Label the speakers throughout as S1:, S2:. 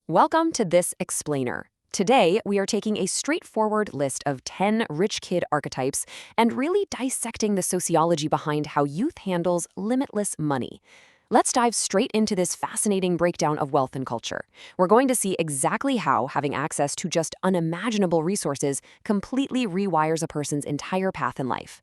S1: Welcome to this explainer. Today, we are taking a straightforward list of 10 rich kid archetypes and really dissecting the sociology behind how youth handles limitless money. Let's dive straight into this fascinating breakdown of wealth and culture. We're going to see exactly how having access to just unimaginable resources completely rewires a person's entire path in life.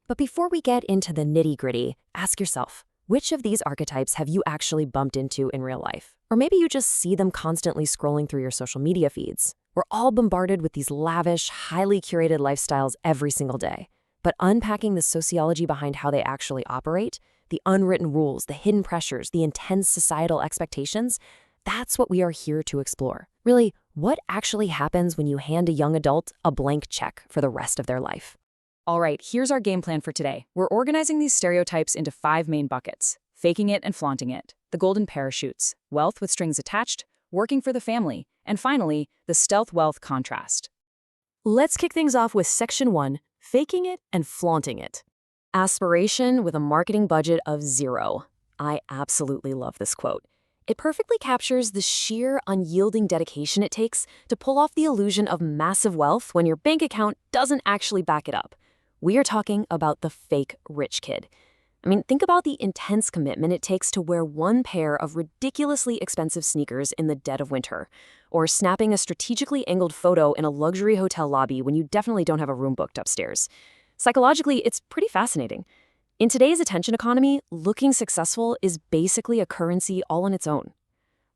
S1: But before we get into the nitty-gritty, ask yourself, which of these archetypes have you actually bumped into in real life? Or maybe you just see them constantly scrolling through your social media feeds. We're all bombarded with these lavish, highly curated lifestyles every single day. But unpacking the sociology behind how they actually operate, the unwritten rules, the hidden pressures, the intense societal expectations, that's what we are here to explore. Really, what actually happens when you hand a young adult a blank check for the rest of their life?
S2: All right, here's our game plan for today. We're organizing these stereotypes into 5 main buckets: faking it and flaunting it, the golden parachutes, wealth with strings attached, working for the family, and finally, the stealth wealth contrast.
S1: Let's kick things off with Section 1, faking it and flaunting it. Aspiration with a marketing budget of 0. I absolutely love this quote. It perfectly captures the sheer, unyielding dedication it takes to pull off the illusion of massive wealth when your bank account doesn't actually back it up. We are talking about the fake rich kid. Think about the intense commitment it takes to wear one pair of ridiculously expensive sneakers in the dead of winter, or snapping a strategically angled photo in a luxury hotel lobby when you definitely don't have a room booked upstairs. Psychologically, it's pretty fascinating. In today's attention economy, looking successful is basically a currency all on its own.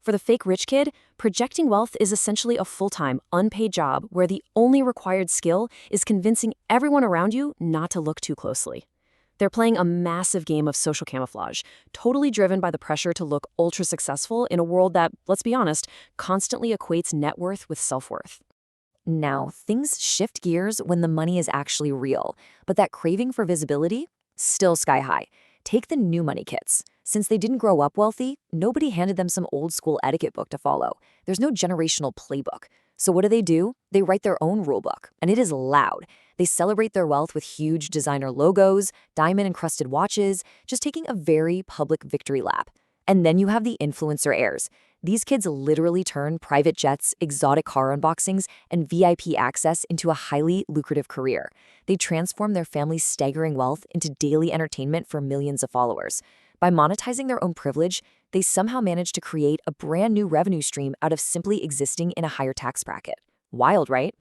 S1: For the fake rich kid, projecting wealth is essentially a full-time, unpaid job where the only required skill is convincing everyone around you not to look too closely. They're playing a massive game of social camouflage, totally driven by the pressure to look ultra-successful in a world that, let's be honest, constantly equates net worth with self-worth. Now, things shift gears when the money is actually real, but that craving for visibility, still sky high. Take the new money kids. Since they didn't grow up wealthy, nobody handed them some old school etiquette book to follow. There's no generational playbook. So what do? They write their own rule book, and it is loud. They celebrate their wealth with huge designer logos, diamond-encrusted watches, just taking a very public victory lap. And then you have the influencer heirs. These kids literally turn private jets, exotic car unboxings, and VIP access into a highly lucrative career. They transform their family's staggering wealth into daily entertainment for millions of followers. By monetizing their own privilege, they somehow manage to create a brand new revenue stream out of simply existing in a higher tax bracket. Wild, right?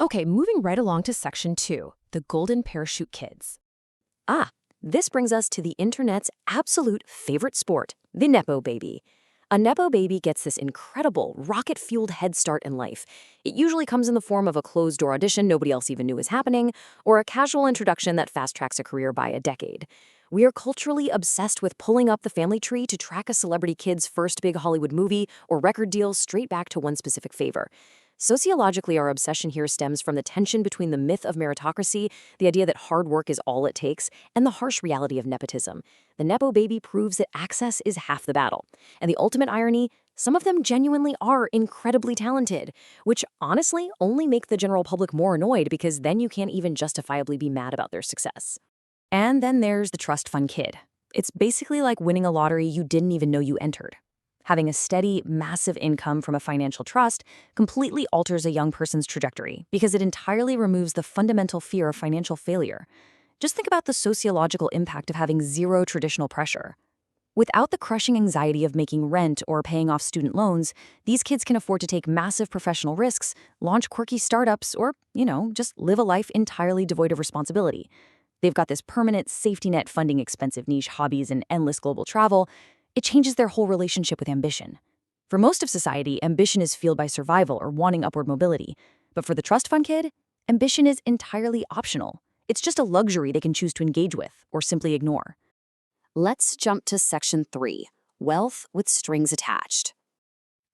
S1: Okay, moving right along to Section 2, the golden parachute kids. This brings us to the internet's absolute favorite sport, the Nepo baby. A Nepo baby gets this incredible, rocket-fueled head start in life. It usually comes in the form of a closed-door audition nobody else even knew was happening, or a casual introduction that fast-tracks a career by a decade. We are culturally obsessed with pulling up the family tree to track a celebrity kid's first big Hollywood movie or record deal straight back to one specific favor. Sociologically, our obsession here stems from the tension between the myth of meritocracy, the idea that hard work is all it takes, and the harsh reality of nepotism. The Nepo baby proves that access is half the battle. And the ultimate irony, some of them genuinely are incredibly talented, which honestly only make the general public more annoyed because then you can't even justifiably be mad about their success. And then there's the trust fund kid. It's basically like winning a lottery you didn't even know you entered. Having a steady, massive income from a financial trust completely alters a young person's trajectory because it entirely removes the fundamental fear of financial failure. Just think about the sociological impact of having zero traditional pressure. Without the crushing anxiety of making rent or paying off student loans, these kids can afford to take massive professional risks, launch quirky startups, or, just live a life entirely devoid of responsibility. They've got this permanent safety net funding expensive niche hobbies and endless global travel. It changes their whole relationship with ambition. For most of society, ambition is fueled by survival or wanting upward mobility. But for the trust fund kid, ambition is entirely optional. It's just a luxury they can choose to engage with or simply ignore. Let's jump to Section 3, wealth with strings attached.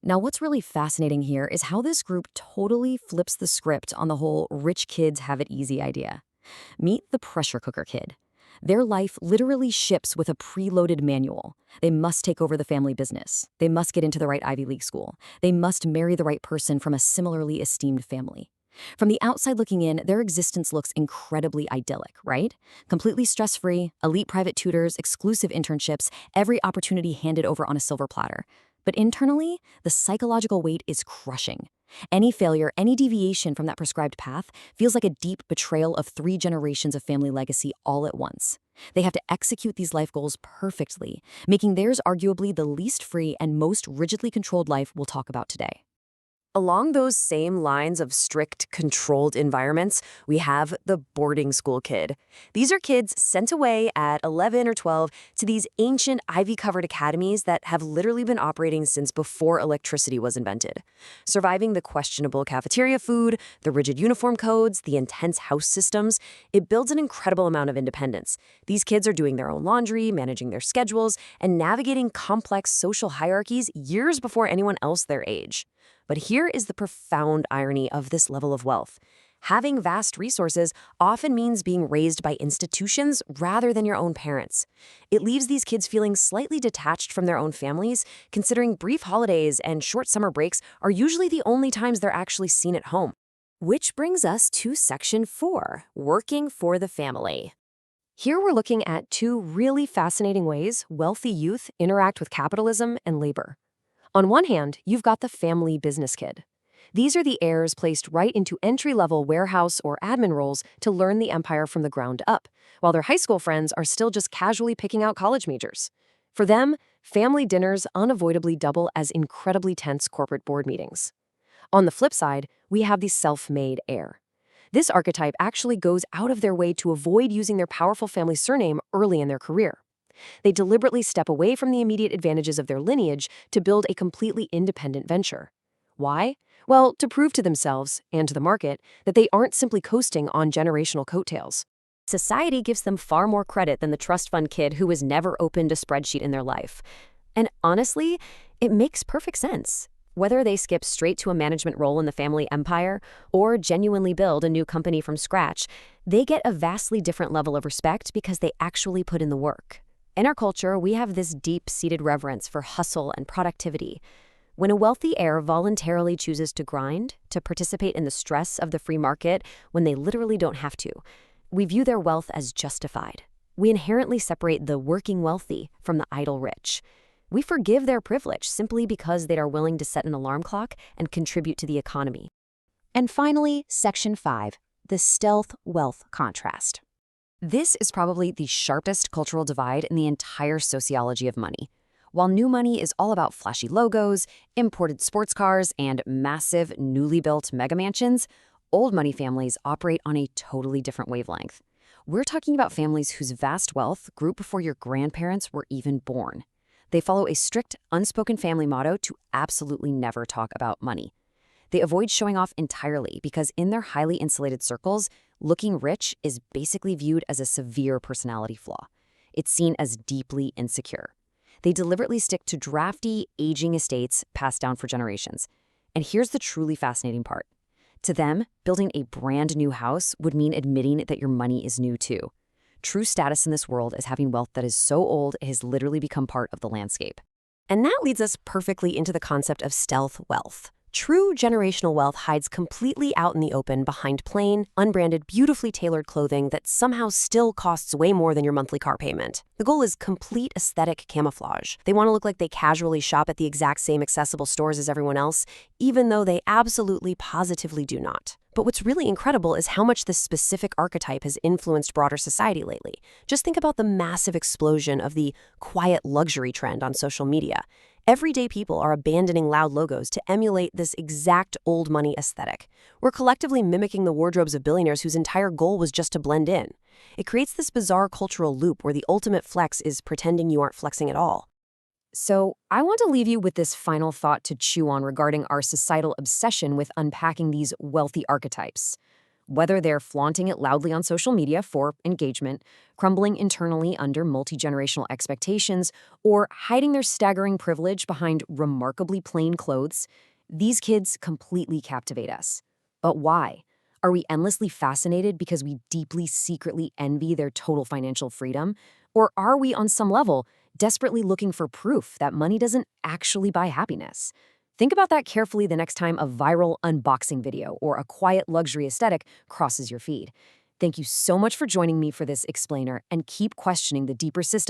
S1: Now, what's really fascinating here is how this group totally flips the script on the whole rich kids have it easy idea. Meet the pressure cooker kid. Their life literally ships with a preloaded manual. They must take over the family business. They must get into the right Ivy League school. They must marry the right person from a similarly esteemed family. From the outside looking in, their existence looks incredibly idyllic, right? Completely stress-free, elite private tutors, exclusive internships, every opportunity handed over on a silver platter. But internally, the psychological weight is crushing. Any failure, any deviation from that prescribed path feels like a deep betrayal of 3 generations of family legacy all at once. They have to execute these life goals perfectly, making theirs arguably the least free and most rigidly controlled life we'll talk about today. Along those same lines of strict, controlled environments, we have the boarding school kid. These are kids sent away at 11 or 12 to these ancient ivy-covered academies that have literally been operating since before electricity was invented. Surviving the questionable cafeteria food, the rigid uniform codes, the intense house systems, it builds an incredible amount of independence. These kids are doing their own laundry, managing their schedules, and navigating complex social hierarchies years before anyone else their age. But here is the profound irony of this level of wealth. Having vast resources often means being raised by institutions rather than your own parents. It leaves these kids feeling slightly detached from their own families, considering brief holidays and short summer breaks are usually the only times they're actually seen at home. Which brings us to Section 4, Working for the Family. Here we're looking at 2 really fascinating ways wealthy youth interact with capitalism and labor. On one hand, you've got the family business kid. These are the heirs placed right into entry-level warehouse or admin roles to learn the empire from the ground up, while their high school friends are still just casually picking out college majors. For them, family dinners unavoidably double as incredibly tense corporate board meetings. On the flip side, we have the self-made heir. This archetype actually goes out of their way to avoid using their powerful family surname early in their career. They deliberately step away from the immediate advantages of their lineage to build a completely independent venture. Why? Well, to prove to themselves, and to the market, that they aren't simply coasting on generational coattails. Society gives them far more credit than the trust fund kid who has never opened a spreadsheet in their life. And honestly, it makes perfect sense. Whether they skip straight to a management role in the family empire or genuinely build a new company from scratch, they get a vastly different level of respect because they actually put in the work. In our culture, we have this deep-seated reverence for hustle and productivity. When a wealthy heir voluntarily chooses to grind, to participate in the stress of the free market when they literally don't have to, we view their wealth as justified. We inherently separate the working wealthy from the idle rich. We forgive their privilege simply because they are willing to set an alarm clock and contribute to the economy. And finally, Section 5, the stealth wealth contrast. This is probably the sharpest cultural divide in the entire sociology of money. While new money is all about flashy logos, imported sports cars, and massive, newly built mega mansions, old money families operate on a totally different wavelength. We're talking about families whose vast wealth grew before your grandparents were even born. They follow a strict, unspoken family motto to absolutely never talk about money. They avoid showing off entirely because in their highly insulated circles, looking rich is basically viewed as a severe personality flaw. It's seen as deeply insecure. They deliberately stick to drafty, aging estates passed down for generations. And here's the truly fascinating part. To them, building a brand new house would mean admitting that your money is new too. True status in this world is having wealth that is so old it has literally become part of the landscape. And that leads us perfectly into the concept of stealth wealth. True generational wealth hides completely out in the open behind plain, unbranded, beautifully tailored clothing that somehow still costs way more than your monthly car payment. The goal is complete aesthetic camouflage. They want to look like they casually shop at the exact same accessible stores as everyone else, even though they absolutely positively do not. But what's really incredible is how much this specific archetype has influenced broader society lately. Just think about the massive explosion of the quiet luxury trend on social media. Everyday people are abandoning loud logos to emulate this exact old money aesthetic. We're collectively mimicking the wardrobes of billionaires whose entire goal was just to blend in. It creates this bizarre cultural loop where the ultimate flex is pretending you aren't flexing at all. So, I want to leave you with this final thought to chew on regarding our societal obsession with unpacking these wealthy archetypes. Whether they're flaunting it loudly on social media for engagement, crumbling internally under multi-generational expectations, or hiding their staggering privilege behind remarkably plain clothes, these kids completely captivate us. But why? Are we endlessly fascinated because we deeply, secretly envy their total financial freedom? Or are we, on some level, desperately looking for proof that money doesn't actually buy happiness? Think about that carefully the next time a viral unboxing video or a quiet luxury aesthetic crosses your feed. Thank you so much for joining me for this explainer, and keep questioning the deeper system